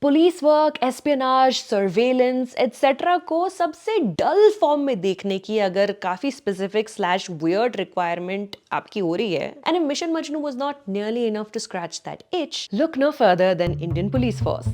Police work, espionage, surveillance etcetera को सबसे डल form में देखने की अगर काफी स्पेसिफिक स्लैश वियर्ड रिक्वायरमेंट आपकी हो रही है, and if mission Majnu was not nearly enough to scratch that itch, look no further than Indian Police Force.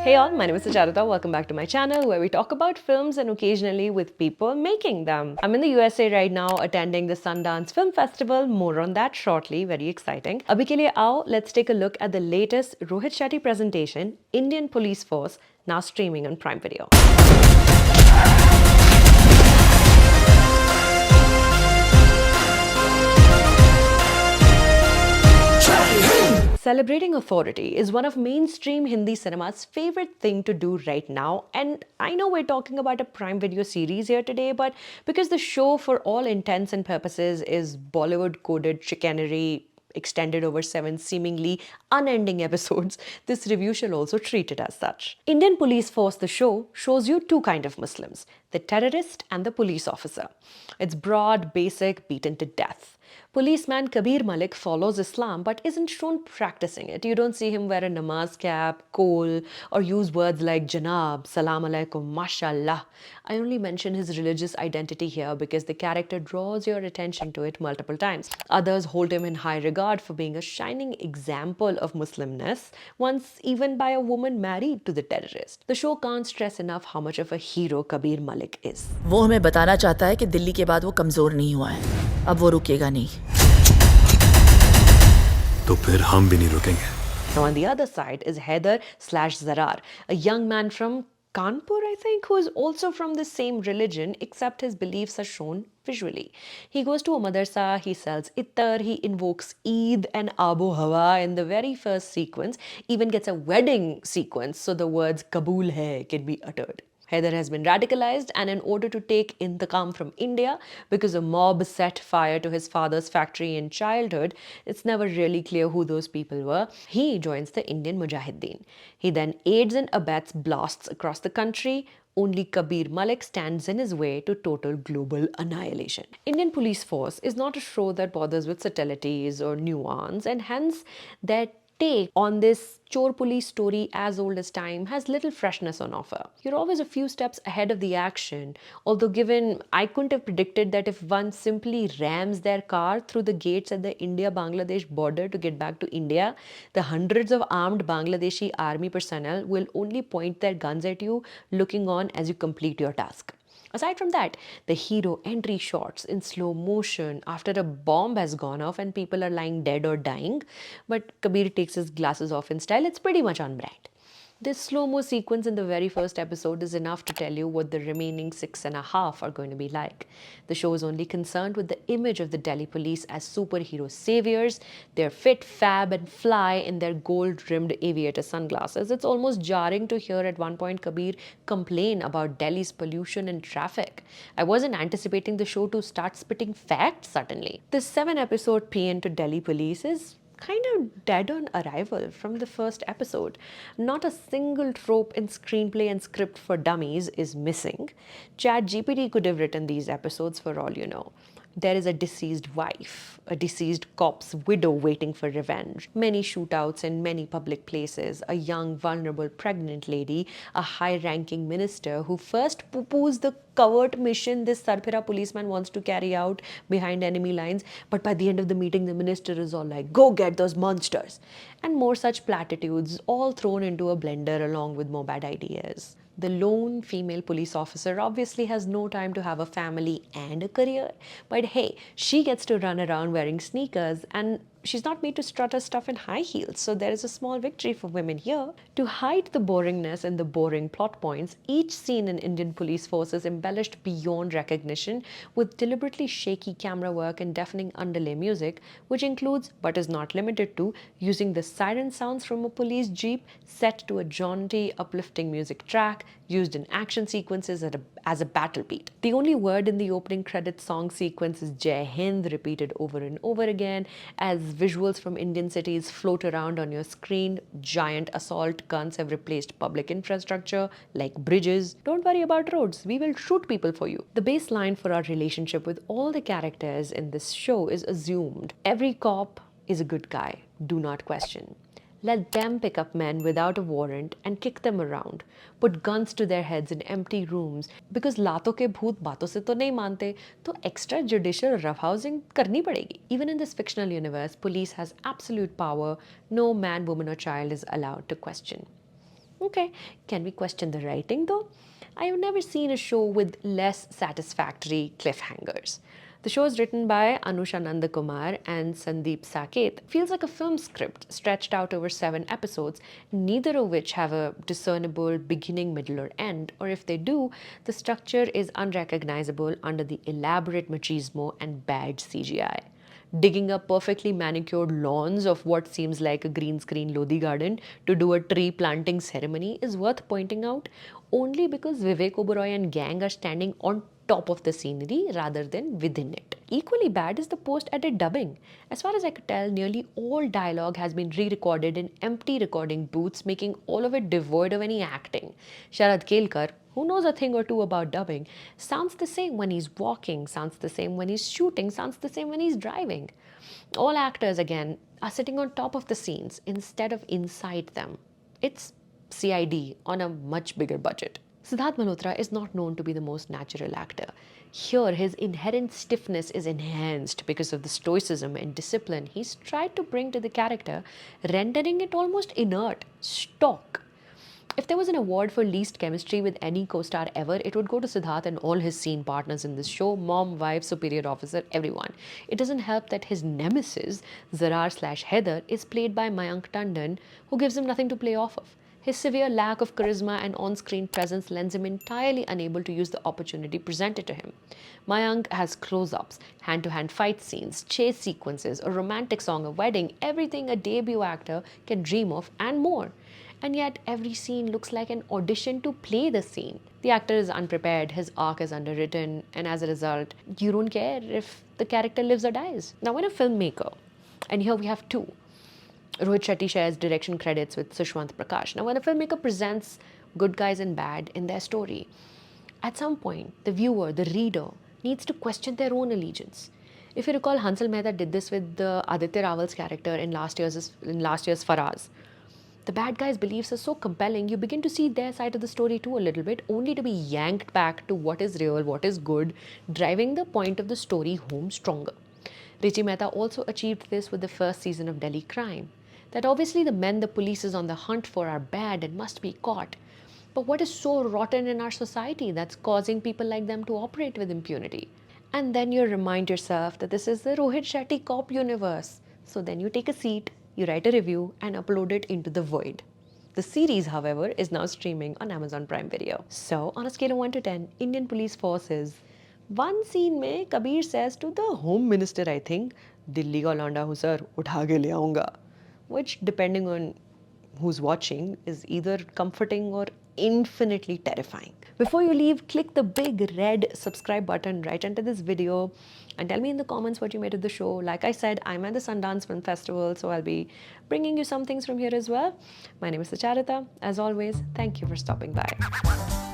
Hey all, my name is Sucharita. Welcome back to my channel where we talk about films and occasionally with people making them. I'm in the USA right now attending the Sundance Film Festival. More on that shortly. Very exciting. Abhi ke liye aao, let's take a look at the latest Rohit Shetty presentation, Indian Police Force, now streaming on Prime Video. Celebrating authority is one of mainstream Hindi cinema's favorite thing to do right now, and I know we're talking about a Prime Video series here today, but because the show for all intents and purposes is Bollywood-coded chicanery extended over 7 seemingly unending episodes, this review shall also treat it as such. Indian Police Force, the show, shows you two kinds of Muslims, the terrorist and the police officer. It's broad, basic, beaten to death. Policeman Kabir Malik follows Islam but isn't shown practicing it. You don't see him wear a namaz cap, kohl, or use words like Janab, Salam Alaikum, Mashallah. I only mention his religious identity here because the character draws your attention to it multiple times. Others hold him in high regard for being a shining example of Muslimness, once even by a woman married to the terrorist. The show can't stress enough how much of a hero Kabir Malik is. वो हमें बताना चाहता है कि दिल्ली के बाद वो कमजोर नहीं हुआ है, अब वो रुकेगा नहीं। तो फिर हम भी नहीं रुकेंगे। Now on the other side is Haider/Zarar, a young man from Kanpur, I think, who is also from the same religion, except his beliefs are shown visually. He goes to a madrasa, he sells ittar, he invokes Eid and Abo Hawa in the very first sequence, even gets a wedding sequence so the words Kabool hai can be uttered. Haider has been radicalized, and in order to take intiqam from India, because a mob set fire to his father's factory in childhood, it's never really clear who those people were, he joins the Indian Mujahideen. He then aids and abets blasts across the country. Only Kabir Malik stands in his way to total global annihilation. Indian Police Force is not a show that bothers with subtleties or nuance, and hence their take on this chor-police story as old as time has little freshness on offer. You're always a few steps ahead of the action, although given I couldn't have predicted that if one simply rams their car through the gates at the India-Bangladesh border to get back to India, the hundreds of armed Bangladeshi army personnel will only point their guns at you, looking on as you complete your task. Aside from that, the hero entry shots in slow motion after a bomb has gone off and people are lying dead or dying, but Kabir takes his glasses off in style, it's pretty much on brand. This slow-mo sequence in the very first episode is enough to tell you what the remaining 6.5 are going to be like. The show is only concerned with the image of the Delhi police as superhero saviors. They're fit, fab, and fly in their gold-rimmed aviator sunglasses. It's almost jarring to hear at one point Kabir complain about Delhi's pollution and traffic. I wasn't anticipating the show to start spitting facts suddenly. This 7-episode paean to Delhi police is kind of dead on arrival from the first episode. Not a single trope in screenplay and script for dummies is missing. ChatGPT could have written these episodes for all you know. There is a deceased wife, a deceased cop's widow waiting for revenge, many shootouts in many public places, a young, vulnerable, pregnant lady, a high-ranking minister who first poo-poos the covert mission this Sarphira policeman wants to carry out behind enemy lines, but by the end of the meeting, the minister is all like, "Go get those monsters," and more such platitudes, all thrown into a blender along with more bad ideas. The lone female police officer obviously has no time to have a family and a career, but hey, she gets to run around wearing sneakers, and she's not made to strut her stuff in high heels, so there is a small victory for women here. To hide the boringness and the boring plot points, each scene in Indian Police Force is embellished beyond recognition with deliberately shaky camera work and deafening underlay music, which includes, but is not limited to, using the siren sounds from a police jeep set to a jaunty, uplifting music track used in action sequences as a battle beat. The only word in the opening credits song sequence is Jai Hind, repeated over and over again as visuals from Indian cities float around on your screen. Giant assault guns have replaced public infrastructure like bridges. Don't worry about roads, we will shoot people for you. The baseline for our relationship with all the characters in this show is assumed. Every cop is a good guy. Do not question. Let them pick up men without a warrant and kick them around. Put guns to their heads in empty rooms because laato ke bhoot baato se to nahi mante, to extra-judicial roughhousing karni padegi. Even in this fictional universe, police has absolute power. No man, woman or child is allowed to question. Okay, can we question the writing though? I have never seen a show with less satisfactory cliffhangers. The show is written by Anusha Nandakumar and Sandeep Saket. Feels like a film script stretched out over 7 episodes, neither of which have a discernible beginning, middle, or end, or if they do, the structure is unrecognizable under the elaborate machismo and bad CGI. Digging up perfectly manicured lawns of what seems like a green screen Lodhi Garden to do a tree planting ceremony is worth pointing out only because Vivek Oberoi and gang are standing on top of the scenery rather than within it. Equally bad is the post-edit dubbing. As far as I could tell, nearly all dialogue has been re-recorded in empty recording booths, making all of it devoid of any acting. Sharad Kelkar, who knows a thing or two about dubbing, sounds the same when he's walking, sounds the same when he's shooting, sounds the same when he's driving. All actors, again, are sitting on top of the scenes instead of inside them. It's CID on a much bigger budget. Sidharth Malhotra is not known to be the most natural actor. Here, his inherent stiffness is enhanced because of the stoicism and discipline he's tried to bring to the character, rendering it almost inert, stock. If there was an award for least chemistry with any co-star ever, it would go to Sidharth and all his scene partners in this show, mom, wife, superior officer, everyone. It doesn't help that his nemesis, Zarar/Heather, is played by Mayank Tandon, who gives him nothing to play off of. His severe lack of charisma and on-screen presence lends him entirely unable to use the opportunity presented to him. Mayank has close-ups, hand-to-hand fight scenes, chase sequences, a romantic song, a wedding, everything a debut actor can dream of and more. And yet every scene looks like an audition to play the scene. The actor is unprepared, his arc is underwritten, and as a result, you don't care if the character lives or dies. Now, when a filmmaker, and here we have two, Rohit Shetty shares direction credits with Sushwant Prakash. Now, when a filmmaker presents good guys and bad in their story, at some point, the viewer, the reader, needs to question their own allegiance. If you recall, Hansal Mehta did this with Aditya Rawal's character in last year's Faraz. The bad guy's beliefs are so compelling, you begin to see their side of the story too a little bit, only to be yanked back to what is real, what is good, driving the point of the story home stronger. Richi Mehta also achieved this with the first season of Delhi Crime. That obviously the men the police is on the hunt for are bad and must be caught. But what is so rotten in our society that's causing people like them to operate with impunity? And then you remind yourself that this is the Rohit Shetty cop universe. So then you take a seat, you write a review and upload it into the void. The series, however, is now streaming on Amazon Prime Video. So, on a scale of 1 to 10, Indian police forces. One scene में Kabir says to the Home Minister, I think, Delhi का लौंडा हूँ sir, उठा के ले आऊँगा. Which, depending on who's watching, is either comforting or infinitely terrifying. Before you leave, click the big red subscribe button right under this video and tell me in the comments what you made of the show. Like I said, I'm at the Sundance Film Festival, so I'll be bringing you some things from here as well. My name is Sucharita. As always, thank you for stopping by.